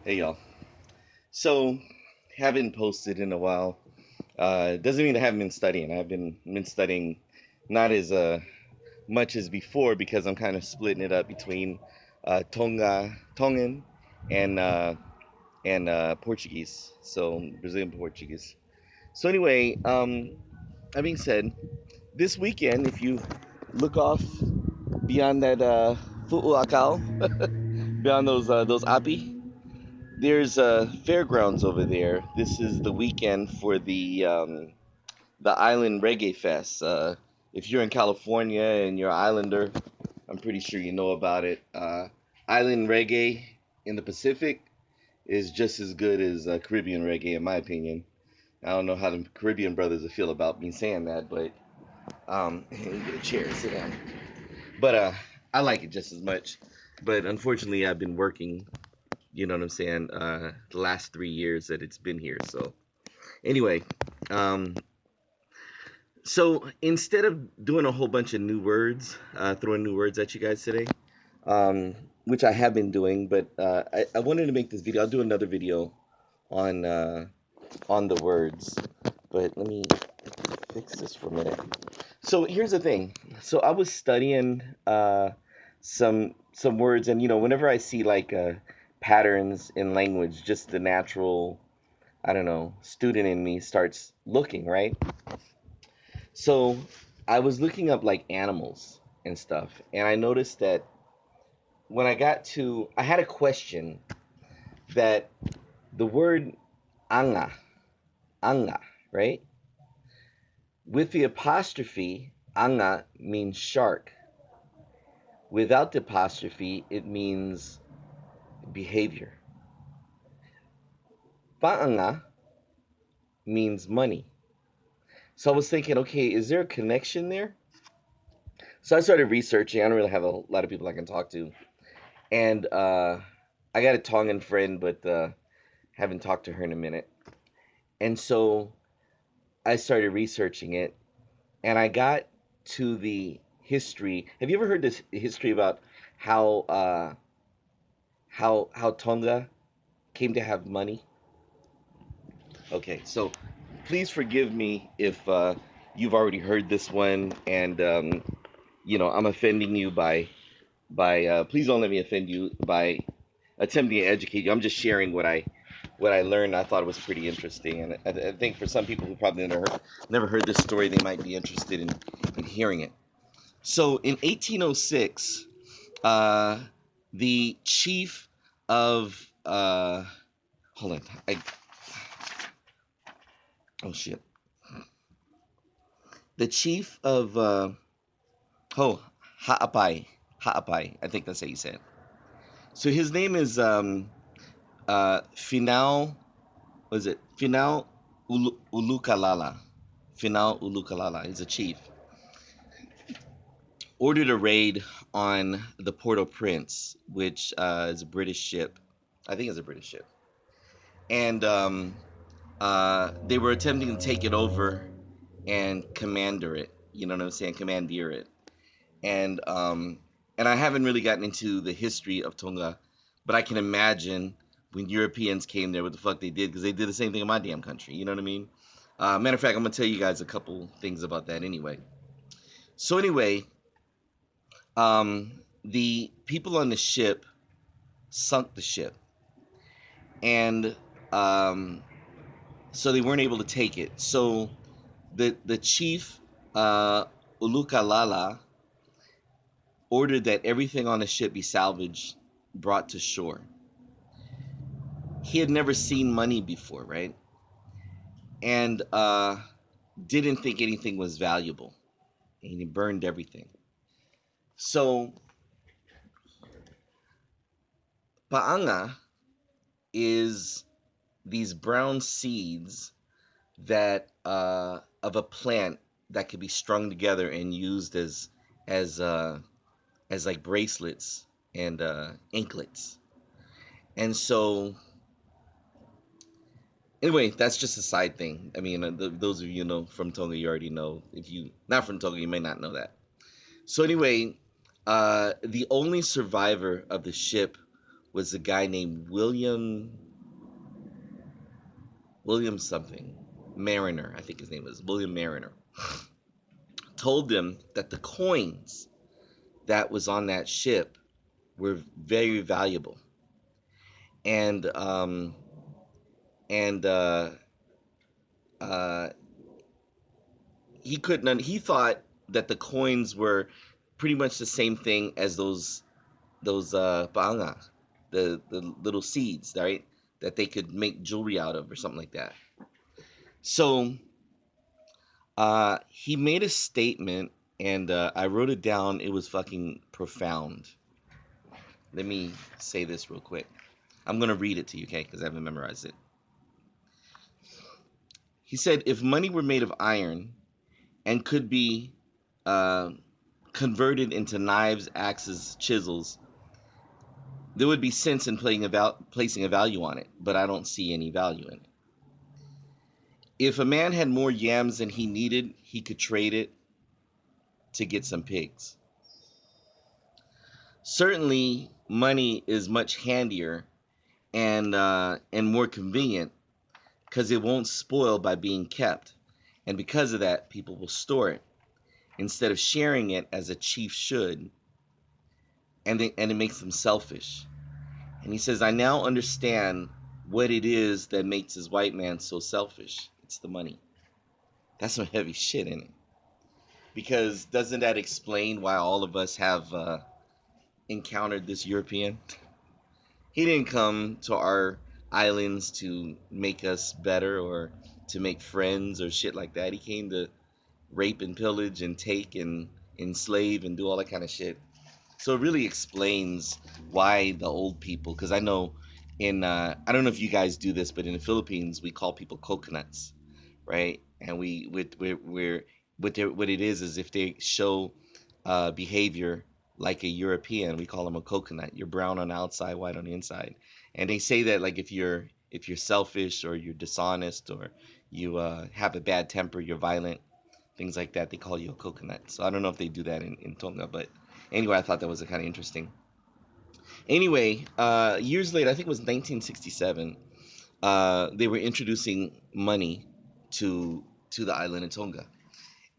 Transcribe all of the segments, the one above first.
Hey y'all. So, haven't posted in a while. Doesn't mean I haven't been studying. I've been studying not as much as before because I'm kind of splitting it up between Tongan and Portuguese. So Brazilian Portuguese. So anyway, that being said, this weekend, if you look off beyond that Fu'uakau, beyond those api, there's fairgrounds over there. This is the weekend for the Island Reggae Fest. If you're in California and you're an islander, I'm pretty sure you know about it. Island reggae in the Pacific is just as good as Caribbean reggae, in my opinion. I don't know how the Caribbean brothers will feel about me saying that, but you get a chair, sit down. But I like it just as much. But unfortunately, I've been working. You know what I'm saying? The last 3 years that it's been here. So anyway, um, so instead of doing a whole bunch of new words, throwing new words at you guys today, which I have been doing, but I wanted to make this video. I'll do another video on on the words, but let me fix this for a minute. So here's the thing. So I was studying some words, and whenever I see like patterns in language, just the natural, I don't know, student in me starts looking, right? So I was looking up like animals and stuff, and I noticed that when I had a question that the word anga, anga, right? With the apostrophe, anga means shark. Without the apostrophe, it means behavior. Paanga means money. So I was thinking, okay, is there a connection there? So I started researching. I don't really have a lot of people I can talk to. And I got a Tongan friend, but haven't talked to her in a minute. And so I started researching it, and I got to the history. Have you ever heard this history about how how Tonga came to have money? Okay, so please forgive me if you've already heard this one, and I'm offending you by please don't let me offend you by attempting to educate you. I'm just sharing what I learned. I thought it was pretty interesting, and I think for some people who probably never heard this story, they might be interested in hearing it. So in 1806, uh, the chief of hold on, oh shit, the chief of oh Ha'apai, I think that's how you say it. So his name is Finau. Was it Finau Ulukalala? Finau Ulukalala. He's a chief. Ordered a raid on the Port-au-Prince, which is a British ship. I think it's a British ship, and they were attempting to take it over and commander it. You know what I'm saying? Commandeer it. And I haven't really gotten into the history of Tonga, but I can imagine when Europeans came there, what the fuck they did, because they did the same thing in my damn country. You know what I mean? Matter of fact, I'm gonna tell you guys a couple things about that anyway. So anyway, the people on the ship sunk the ship, and so they weren't able to take it. So the chief Ulukalala ordered that everything on the ship be salvaged, brought to shore. He had never seen money before, right? And didn't think anything was valuable. And he burned everything. So paanga is these brown seeds that of a plant that could be strung together and used as like bracelets and anklets. And so anyway, that's just a side thing. I mean, those of you know from Tonga, you already know. If you not from Tonga, you may not know that. So anyway, the only survivor of the ship was a guy named William something Mariner, I think his name was William Mariner, told them that the coins that was on that ship were very valuable, and and uh, he couldn't. He thought that the coins were pretty much the same thing as those paanga, the little seeds, right? That they could make jewelry out of or something like that. So he made a statement, and I wrote it down. It was fucking profound. Let me say this real quick. I'm gonna read it to you, okay? Because I haven't memorized it. He said, if money were made of iron and could be uh, converted into knives, axes, chisels, there would be sense in placing a value on it, but I don't see any value in it. If a man had more yams than he needed, he could trade it to get some pigs. Certainly, money is much handier and more convenient because it won't spoil by being kept, and because of that, people will store it instead of sharing it as a chief should, and it makes them selfish. And he says, I now understand what it is that makes his white man so selfish. It's the money. That's some heavy shit in it. Because doesn't that explain why all of us have encountered this European? He didn't come to our islands to make us better or to make friends or shit like that. He came to rape and pillage and take and enslave and do all that kind of shit. So it really explains why the old people, because I know I don't know if you guys do this, but in the Philippines we call people coconuts, right? And we're what it is if they show behavior like a European, we call them a coconut. You're brown on the outside, white on the inside, and they say that like if you're selfish or you're dishonest or you have a bad temper, you're violent, things like that. They call you a coconut. So I don't know if they do that in Tonga, but anyway, I thought that was kind of interesting. Anyway, years later, I think it was 1967, they were introducing money to the island of Tonga,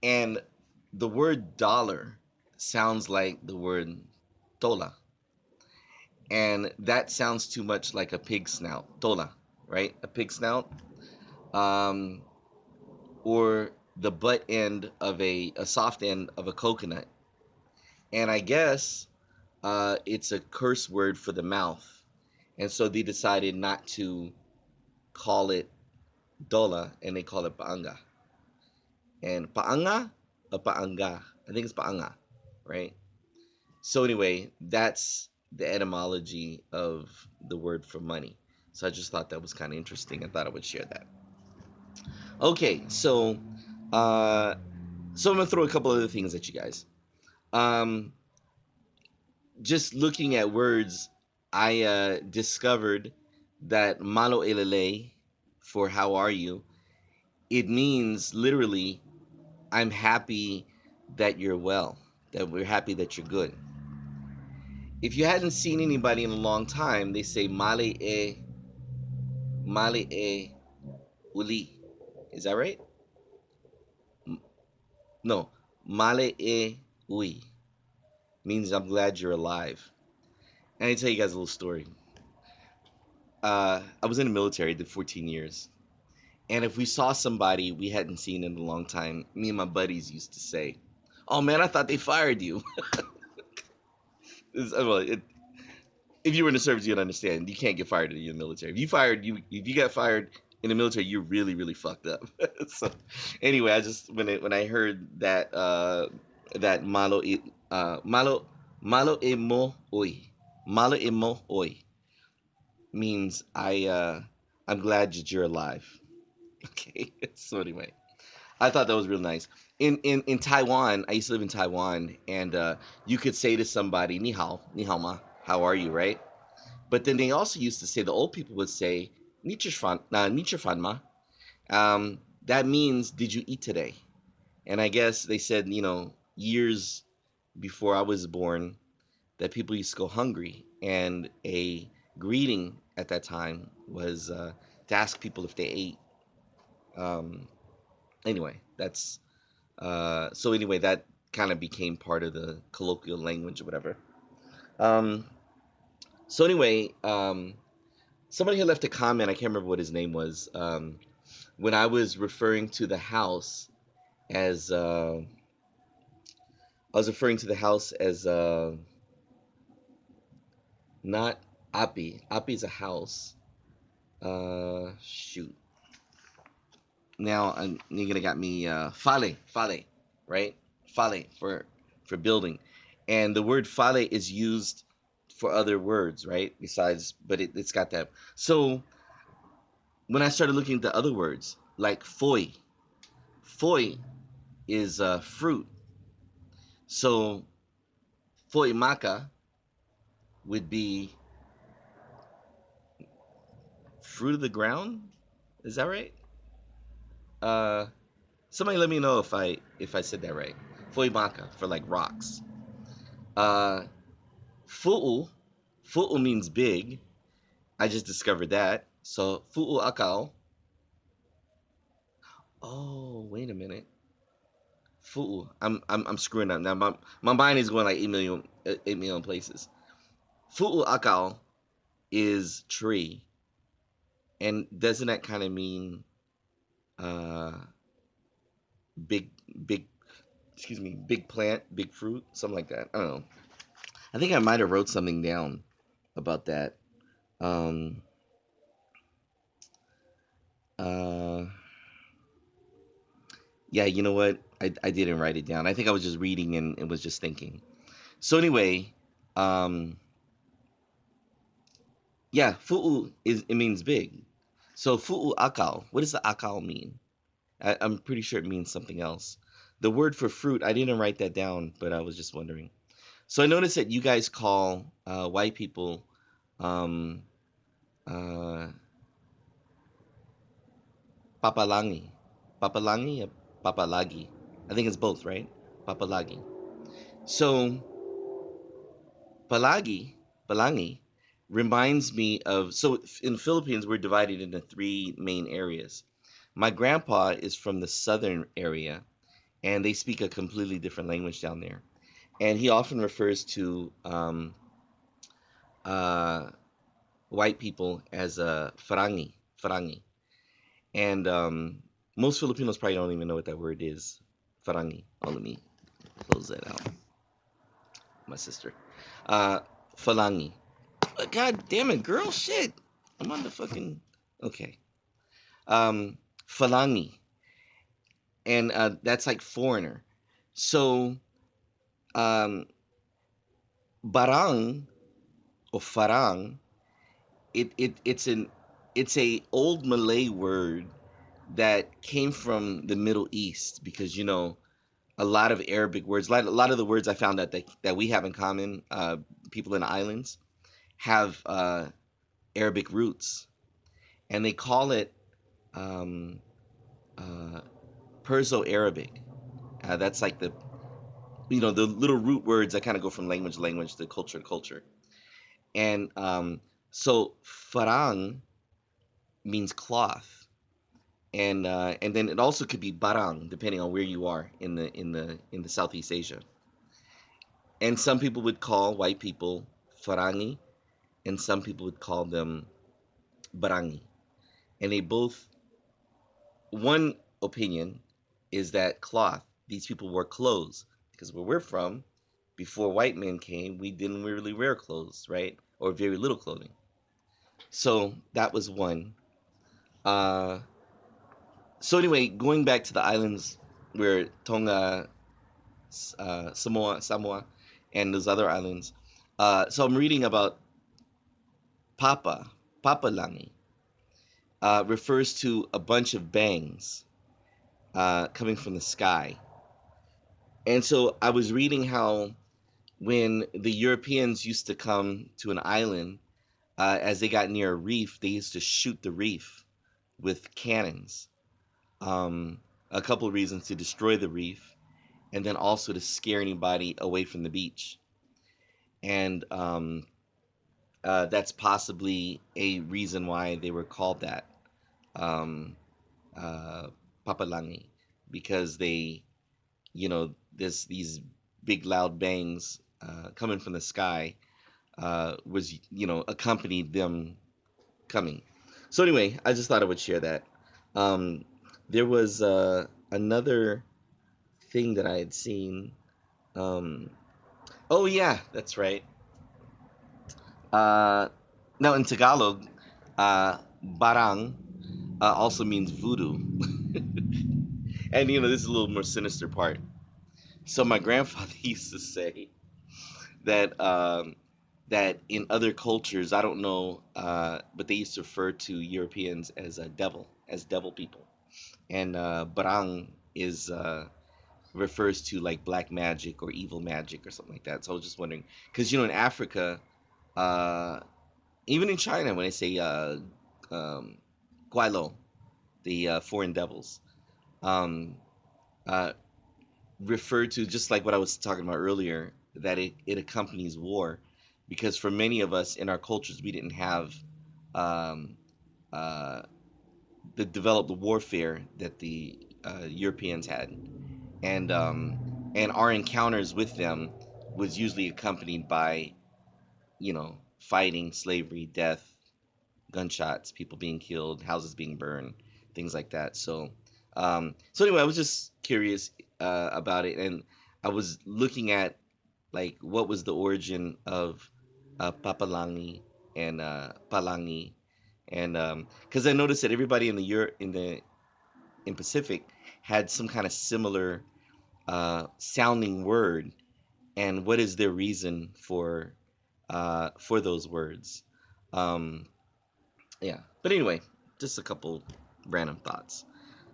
and the word dollar sounds like the word tola, and that sounds too much like a pig snout, tola, right? A pig snout, um, or the butt end of a soft end of a coconut, and I guess it's a curse word for the mouth, and so they decided not to call it dola, and they call it paanga. And paanga, paanga, I think it's paanga, right? So anyway, that's the etymology of the word for money. So I just thought that was kind of interesting. I thought I would share that. Okay, uh, so I'm gonna throw a couple other things at you guys. Um, just looking at words, I discovered that malo elele for how are you, it means literally I'm happy that you're well, that we're happy that you're good. If you hadn't seen anybody in a long time, they say male e uli. Is that right? No, male e ui means I'm glad you're alive. And I tell you guys a little story. I was in the military, did 14 years. And if we saw somebody we hadn't seen in a long time, me and my buddies used to say, "Oh man, I thought they fired you." Well, if you were in the service, you'd understand. You can't get fired in the military. If you got fired in the military, you're really really fucked up. So anyway, I just when I heard that that malo malo emo oi malo emo oi means I'm glad that you're alive. Okay. So anyway, I thought that was real nice. In Taiwan, I used to live in Taiwan, and you could say to somebody, ni hao ma, how are you, right? But then they also used to say, the old people would say, ni fan ma. That means, did you eat today? And I guess they said, years before I was born, that people used to go hungry, and greeting at that time was to ask people if they ate. Um, anyway, that's so anyway that kind of became part of the colloquial language or whatever. Um, so anyway, somebody had left a comment. I can't remember what his name was. When I was referring to the house as I was referring to the house as not api. Api is a house. Shoot. Now you're gonna got me fale, right? Fale for building, and the word fale is used for other words, right? Besides, but it's got that. So when I started looking at the other words, like foi is fruit. So foi maca would be fruit of the ground. Is that right? Uh, Somebody let me know if I said that right. Foi maca for like rocks. Uh, Fu'u, fu'u means big. I just discovered that. So fu'u akal. Oh, wait a minute. Fu'u. I'm screwing up now. My mind is going like 8 million places. Fu'u akal is tree, and doesn't that kind of mean uh big big excuse me big plant, big fruit, something like that? I don't know. I think I might have wrote something down about that. Um. Uh. Yeah, you know what? I didn't write it down. I think I was just reading and was just thinking. So anyway, um, yeah, fu'u is it means big. So fu'u akal, what does the akal mean? I'm pretty sure it means something else. The word for fruit, I didn't write that down, but I was just wondering. So I noticed that you guys call white people um, uh, papalangi, papalangi, papalagi. I think it's both, right? Papalagi. So Palagi, Palangi, reminds me of so in the Philippines we're divided into three main areas. My grandpa is from the southern area, and they speak a completely different language down there. And he often refers to uh, white people as farangi, farangi. And most Filipinos probably don't even know what that word is, farangi. Oh, let me close that out, my sister. Uh, falangi. God damn it, girl, shit. I'm on the fucking okay. Um, Falangi, and that's like foreigner. So, um, barang or farang, it's a old Malay word that came from the Middle East because a lot of Arabic words, like a lot of the words I found out that we have in common, people in the islands have Arabic roots, and they call it um, uh, Perso-Arabic. That's like the little root words that kind of go from language to language to culture. And so farang means cloth, and then it also could be barang depending on where you are in the Southeast Asia. And some people would call white people farangi, and some people would call them barangi. And they both one opinion is that cloth. These people wore clothes because where we're from, before white men came, we didn't really wear clothes, right? Or very little clothing. So that was one. Uh, so anyway, going back to the islands where Tonga, Samoa, and those other islands. So I'm reading about Papalangi, refers to a bunch of bangs coming from the sky. And so I was reading how when the Europeans used to come to an island, as they got near a reef, they used to shoot the reef with cannons. A couple of reasons to destroy the reef, and then also to scare anybody away from the beach. And that's possibly a reason why they were called that, um, uh, Papalangi, because they, this these big loud bangs coming from the sky was, accompanied them coming. So anyway, I just thought I would share that. Um, there was another thing that I had seen. Um, oh yeah, that's right. Uh, Now in Tagalog, barang also means voodoo, and this is a little more sinister part. So my grandfather used to say that that in other cultures, I don't know, but they used to refer to Europeans as a devil, as devil people, and barang is refers to like black magic or evil magic or something like that. So I was just wondering, because in Africa, uh, even in China, when they say um, guaylo, the foreign devils, um, uh, refer to just like what I was talking about earlier, that it accompanies war, because for many of us in our cultures, we didn't have um, uh, the developed warfare that the Europeans had, and our encounters with them was usually accompanied by fighting, slavery, death, gunshots, people being killed, houses being burned, things like that. So anyway, I was just curious about it, and I was looking at like what was the origin of Papalangi and Palangi, and because I noticed that everybody in the in Pacific had some kind of similar sounding word, and what is their reason for those words. Um, yeah, but anyway, just a couple random thoughts.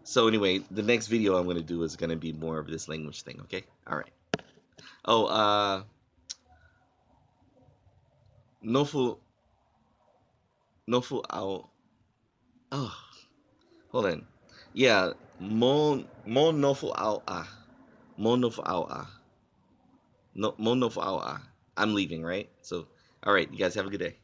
So anyway, the next video I'm going to do is going to be more of this language thing. Okay, all right. Oh, nofu nofu ao. Oh, hold on. Yeah, mo nofu ao ah. Mo nofu ao ah. No mo nofu ao ah. I'm leaving, right? So, all right, you guys have a good day.